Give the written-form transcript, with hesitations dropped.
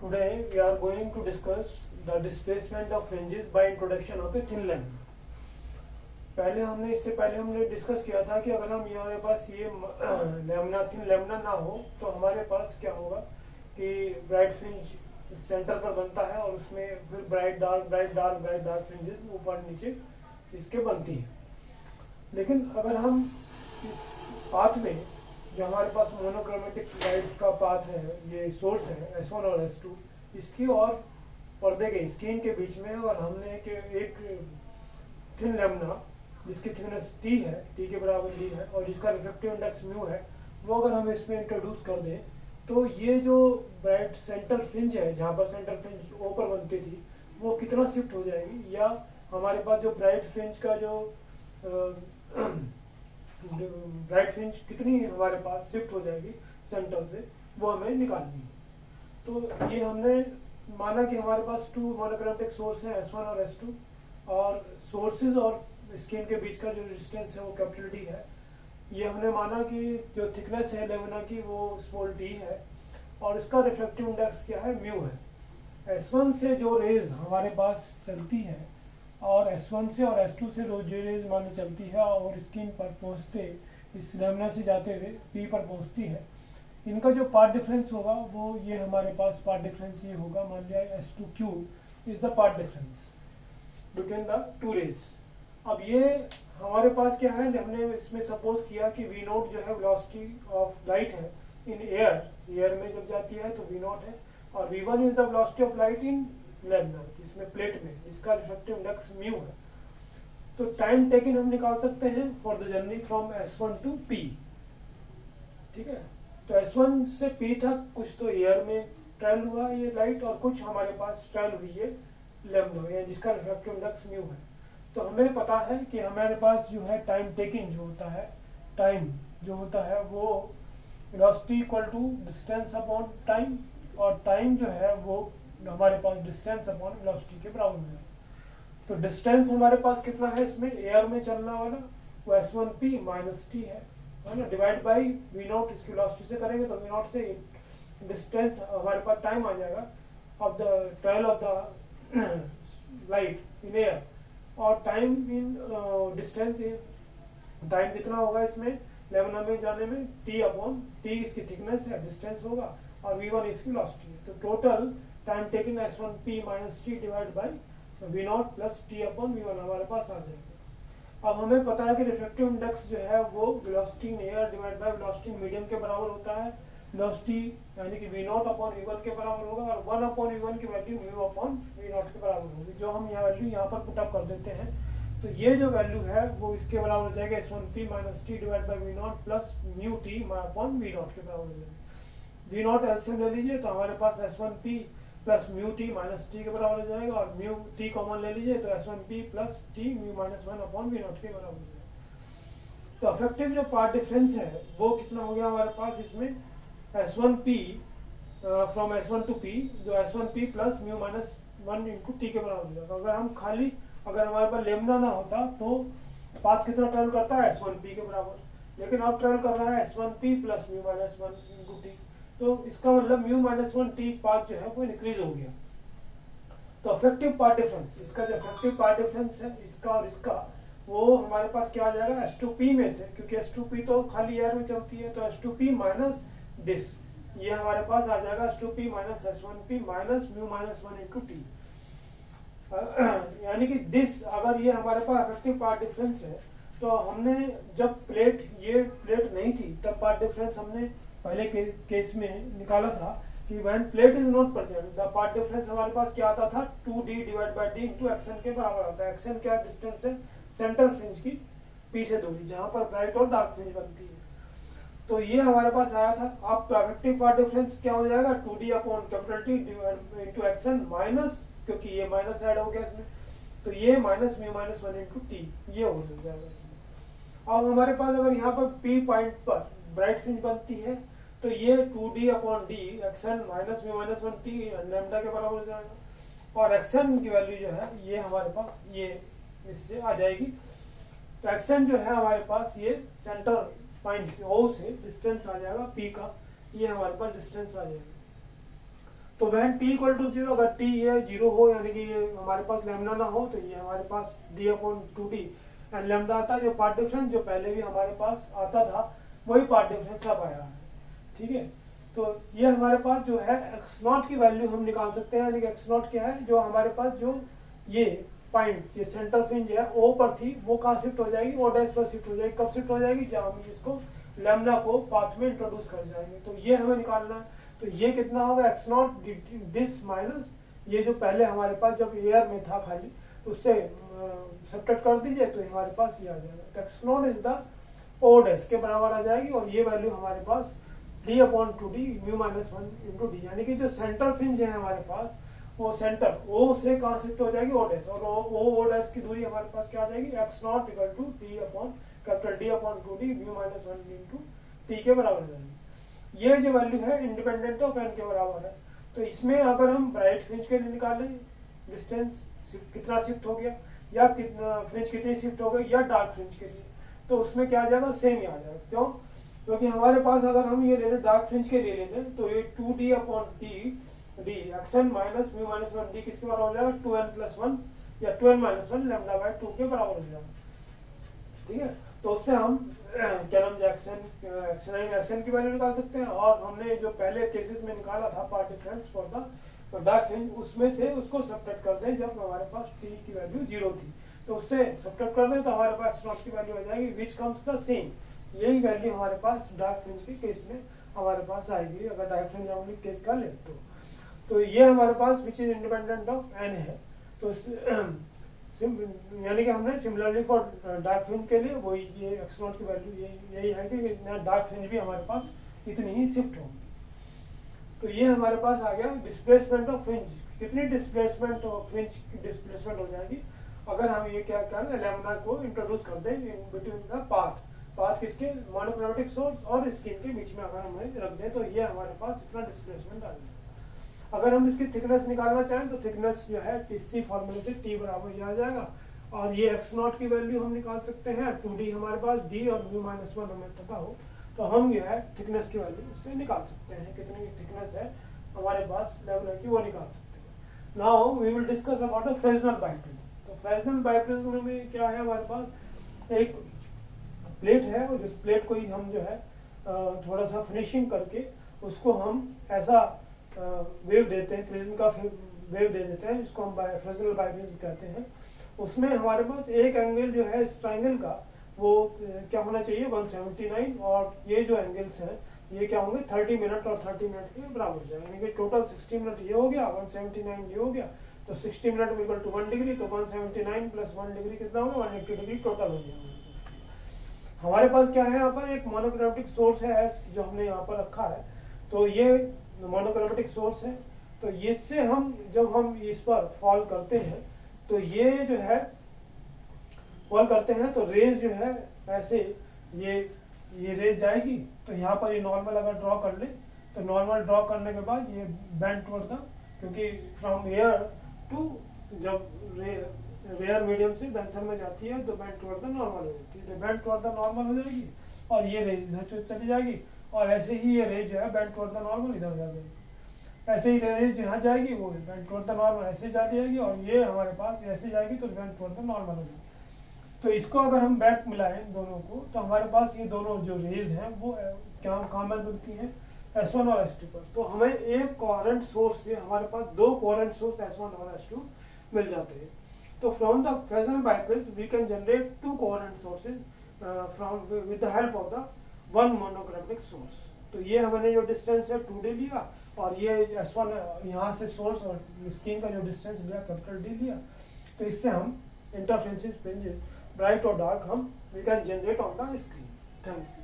Today we are going to discuss the displacement of fringes by introduction of a thin lambda. इससे पहले हमने discuss किया था कि अगर हम हमारे पास ये थिन लैम्डा ना हो तो हमारे पास क्या होगा कि ब्राइट फ्रिंज सेंटर पर बनता है और उसमें फिर ब्राइट डार्क फ्रिंजेस ऊपर नीचे इसके बनती है। लेकिन अगर हम इस पाथ में जो हमारे पास मोनोक्रोमेटिक लाइट का पाथ है, ये सोर्स है S1 और S2, इसकी और पर्दे के स्क्रीन के बीच में अगर हमने एक थिन लैम्डा जिसकी थिकनेस T है, T के बराबर D है और जिसका रिफ्लेक्टिव इंडेक्स म्यू है, वो अगर हम इसमें इंट्रोड्यूस कर दें तो ये जो ब्राइट सेंटर फ्रिंज है, जहाँ पर सेंटर फ्रिंज ऊपर बनती थी, वो कितना शिफ्ट हो जाएगी, या हमारे पास जो ब्राइट फ्रिंज का जो ब्राइट फ्रिंज कितनी हमारे पास शिफ्ट हो जाएगी सेंटर से, वो हमें निकालनी है। तो ये हमने माना कि हमारे पास टू मोनोक्रोमेटिक सोर्स है S1 और S2, और सोर्सेज और स्क्रीन के बीच का जो डिस्टेंस है वो कैपिटल D है। ये हमने माना कि जो थिकनेस है लैम्डा की वो स्मॉल d है और इसका रिफ्लेक्टिव इंडेक्स क्या है, म्यू है। S1 से जो रेज हमारे पास चलती है और S1 से और S2 से जो रेज मान चलती है और स्क्रीन पर पहुंचते इस लैम्डा से जाते हुए P पर पहुंचती है, इनका जो पाथ डिफरेंस होगा वो ये हमारे पास पाथ डिफरेंस ये होगा, मान लिया S2Q is the path difference between the two rays. अब ये हमारे पास क्या है, हमने इसमें सपोज किया कि V नोट जो है वेलोसिटी ऑफ लाइट है इन एयर में जब जाती है तो V नोट है, और V1 is the velocity of light in lambda, जिसमें प्लेट में, जिसका रिफ्लेक्टिव इंडेक्स म्यू है। तो टाइम टेकन हम निकाल सकते हैं for the journey from S1 to P। ठीक है, तो S1 से P तक कुछ तो एयर में ट्रेवल हुआ ये लाइट और कुछ हमारे पास ट्रेवल हुई है लैम्डा, जिसका रिफ्लेक्टिव इंडेक्स म्यू है। तो हमें पता है कि हमारे पास जो है टाइम टेकिंग जो होता है, टाइम जो होता है वो velocity equal to distance upon time, और टाइम जो है वो हमारे पास डिस्टेंस अपॉन वेलोसिटी के बराबर है। तो डिस्टेंस हमारे पास कितना है, इसमें एयर में चलना वाला वो S1P माइनस T है ना, डिवाइड बाई V नोट, इसकी वेलोसिटी से करेंगे तो V नोट से डिस्टेंस हमारे पास टाइम आ जाएगा of the travel of the light in air, और टाइम इन डिस्टेंस टाइम कितना होगा इसमें लैम्डा में जाने में, T अपॉन T इसकी थिकनेस है, डिस्टेंस होगा, और V1 इसकी वेलोसिटी है। तो total time taking S1P minus T divide by V not plus T upon V1 हमारे पास आ जाएगा। अब हमें पता है कि रिफ्लेक्टिव इंडेक्स जो है वो velocity in air divide by velocity medium के बराबर होता है। वेलोसिटी यानी कि V नॉट अपॉन V1 के बराबर होगा, और 1 अपॉन V1 की value mu upon V not के बराबर होगी, जो हम यहाँ वैल्यू यहाँ पर पुटअप कर देते हैं। तो ये जो वैल्यू है वो इसके बराबर हो जाएगा S1P minus T divide by V not plus mu T upon V not के बराबर हो जाएगा। V नॉट एलसीएम ले लीजिए तो हमारे पास S1P plus mu T minus T के बराबर हो जाएगा, और म्यू T कॉमन ले लीजिए तो S1P plus T mu minus 1 upon V not के बराबर हो जाएगा। तो इफेक्टिव जो पाथ डिफरेंस है वो कितना हो गया हमारे पास इसमें, S1P from S1 to P, जो S1P plus mu minus 1 into T के बराबर हो जाएगा। अगर हमारे पास लैम्डा ना होता तो पाथ कितना ट्रेवल करता है, S1P के बराबर, लेकिन अब ट्रेवल कर रहा है S1P plus mu minus 1 into T। तो इसका मतलब म्यू माइनस 1 T पाथ जो है वो इंक्रीज हो गया। तो इफेक्टिव पाथ डिफरेंस, इसका जो इफेक्टिव पाथ डिफरेंस है इसका और इसका, वो हमारे पास क्या आ जाएगा, S2P में से, क्योंकि S2P तो खाली एयर में चलती है, तो S2P माइनस दिस, ये हमारे पास आ जाएगा S2P minus S1P minus mu minus 1 into T। यानी कि दिस, अगर ये हमारे पास इफेक्टिव पाथ डिफरेंस है, तो हमने जब ये प्लेट नहीं थी तब पाथ डिफरेंस हमने पहले केस में निकाला था कि when plate is not present the path difference हमारे पास क्या आता था, 2D divide by D into XN के बराबर आता है। XN क्या डिस्टेंस है, सेंटर फ्रिंज की P से दूरी, जहां पर ब्राइट और डार्क फ्रिंज बनती है। तो ये हमारे पास आया था। अब इफेक्टिव पाथ डिफरेंस क्या हो जाएगा, 2D upon capital T into XN minus, क्योंकि ये माइनस ऐड हो गया इसमें, तो ये minus mu minus 1 into T ये हो जाएगा इसमें। अब हमारे पास अगर यहाँ पर P पॉइंट पर ब्राइट फ्रिंज बनती है तो ये 2D upon D XN minus mu minus 1 T lambda के बराबर हो जाएगा, और XN की वैल्यू जो है ये हमारे पास ये इससे आ जाएगी। तो XN जो है हमारे पास ये सेंटर पॉइंट O से डिस्टेंस आ जाएगा P का, ये हमारे पास डिस्टेंस आ जाएगा। तो वह t इक्वल टू 0, अगर t ये 0 हो यानी कि ये हमारे पास लैम्डा ना हो, तो ये हमारे पास d/2t एंड लैम्डा आता है। जो पार्ट डिफरेंस जो पहले भी हमारे पास आता था वही पार्ट डिफरेंस अब आया है, ठीक है। तो ये हमारे पास जो है x0 की वैल्यू हम निकाल सकते हैं, यानी कि x0 क्या है, जो हमारे पास जो ये पॉइंट ये सेंटर फ्रिंज है O पर थी, वो कहाँ शिफ्ट हो जाएगी, O डैश पर शिफ्ट हो जाएगी। कब शिफ्ट हो जाएगी, जब हम इसको लैम्डा को पाथ में इंट्रोड्यूस कर जाएंगे। तो ये हमें निकालना है। तो ये कितना होगा, x0 दिस माइनस ये जो पहले हमारे पास जब एयर में था खाली, उससे सब्ट्रैक्ट कर दीजिए तो हमारे पास ये आ जाएगा। x0 is the O dash के बराबर आ जाएगी, और ये वैल्यू हमारे पास d/2d mu minus 1 into D, यानी कि जो सेंटर फ्रिंज है हमारे पास वो सेंटर O से कहाँ शिफ्ट हो जाएगी, O डैश, और O डैश की दूरी हमारे पास क्या आ जाएगी, x0 equal to d/2d mu minus 1 into T के बराबर आ जाएगी। ये जो वैल्यू है इंडिपेंडेंट ऑफ n के बराबर है। तो इसमें अगर हम ब्राइट फ्रिंज के लिए निकालें डिस्टेंस कितना शिफ्ट हो गया, या कितना फ्रिंज कितनी शिफ्ट हो गई, या डार्क फ्रिंज के लिए, तो उसमें क्या आ जाएगा, सेम ही आ जाएगा। क्यों, क्योंकि हमारे पास अगर हम ये ले लें डार्क फ्रिंज के लिए लें तो ये 2d/t D xn minus mu minus 1 D किसके बराबर हो जाएगा, 2n+1 या 2n-1 लैम्डा बाय 2 के बराबर हो जाएगा, ठीक है। तो उससे हम क्या नाम एक्शन की वैल्यू निकाल सकते हैं। और हमने जो पहले केसेस में निकाला था path difference for the dark fringe, उसमें से उसको सब्ट्रैक्ट कर दें जब हमारे पास t की वैल्यू 0 थी, तो उससे सब्ट्रैक्ट कर दें तो हमारे पास x0 की वैल्यू आ जाएगी विच कम्स द सेम। यही वैल्यू हमारे पास डार्क फ्रिंज के केस में हमारे पास आएगी, अगर डार्क फ्रिंज हम केस का ले तो ये हमारे पास which is independent of n है। तो यानी कि हमने सिमिलरली फॉर डार्क फ्रिंज के लिए वही ये x0 की वैल्यू यही है कि डार्क फ्रिंज भी हमारे पास इतनी ही शिफ्ट होंगी। तो ये हमारे पास आ गया डिस्प्लेसमेंट ऑफ फ्रिंज, कितनी डिस्प्लेसमेंट ऑफ फ्रिंज की डिस्प्लेसमेंट हो जाएगी अगर हम ये क्या करें, लैम्डा को इंट्रोड्यूस कर दें इन बिटवीन द पाथ किसके, मोनोक्रोमैटिक सोर्स और स्क्रीन के बीच में अगर हमें रख दें तो ये हमारे पास इतना डिस्प्लेसमेंट आ जाएगा। अगर हम इसकी थिकनेस निकालना चाहें तो थिकनेस जो है इसी फॉर्मूले से t बराबर ये आ जाएगा, और ये x0 की वैल्यू हम निकाल सकते हैं 2d हमारे पास d और म्यू माइनस 1 हमें पता हो तो हम जो है थिकनेस की वैल्यू इससे निकाल सकते हैं, कितनी थिकनेस है हमारे पास लेवल की वो निकाल सकते हैं। Now we will discuss about the Fresnel biprism. तो फ्रेस्नेल बाइप्रिज्म में क्या है, हमारे पास एक प्लेट है और जिस प्लेट को ही हम जो है थोड़ा सा फिनिशिंग करके उसको हम ऐसा वेव देते हैं, प्रिज्म का वेव दे देते हैं, इसको हम फ्रेस्नेल बाइप्रिज्म कहते हैं। उसमें हमारे पास एक एंगल जो है इस ट्राइंगल का वो क्या होना चाहिए 179, और ये जो एंगल्स हैं ये क्या होंगे 30 मिनट और 30 मिनट के बराबर हो जाएगा, यानी कि टोटल 60 मिनट ये हो गया, 179 ये हो गया, तो 60 मिनट इक्वल टू 1 डिग्री, तो 179 प्लस 1 डिग्री कितना होगा 180 डिग्री टोटल हो जाएगा। हमारे पास क्या है, यहाँ पर एक मोनोक्रोमैटिक सोर्स है एस जो हमने यहाँ पर रखा है, तो ये मोनोक्रोमैटिक सोर्स है। तो इससे हम जब हम इस पर फॉल करते हैं तो ये जो है फॉल करते हैं तो रेज जो है ऐसे ये रेज जाएगी, तो यहाँ पर ये नॉर्मल अगर ड्रॉ कर ले तो नॉर्मल ड्रॉ करने के बाद ये बेंड टुवर्ड द, क्योंकि फ्रॉम एयर टू जब रेयर मीडियम से डेंसर में जाती है तो बेंड टुवर्ड द नॉर्मल हो जाती है, तो बेंड टुवर्ड द नॉर्मल हो जाएगी और ये रेज इधर चली जाएगी, और ऐसे ही ये रेज जो है बेंड टुवर्ड द नॉर्मल इधर जा जाएगी, ऐसे ही रेज यहाँ जाएगी वो बेंड टुवर्ड द नॉर्मल ऐसे जाती जाएगी, और ये हमारे पास ऐसे जाएगी तो बेंड टुवर्ड द नॉर्मल हो जाएगी। तो इसको अगर हम बैक मिलाएं दोनों को तो हमारे पास ये दोनों जो रेज हैं वो क्या कॉमन मिलती हैं S1 और S2 पर। तो हमें एक कोहेरेंट सोर्स से हमारे पास दो कोहेरेंट सोर्स S1 और S2 मिल जाते हैं। तो from the Fresnel biprism we can generate two coherent sources from with the help of the one monochromatic source. तो ये हमने जो डिस्टेंस है 2d लिया, और ये S1 यहाँ से सोर्स और स्क्रीन का जो डिस्टेंस लिया कैपिटल D लिया, तो इससे हम इंटरफेरेंसेस फ्रिंजेस ब्राइट और डार्क हम we can generate on the screen. Thank you.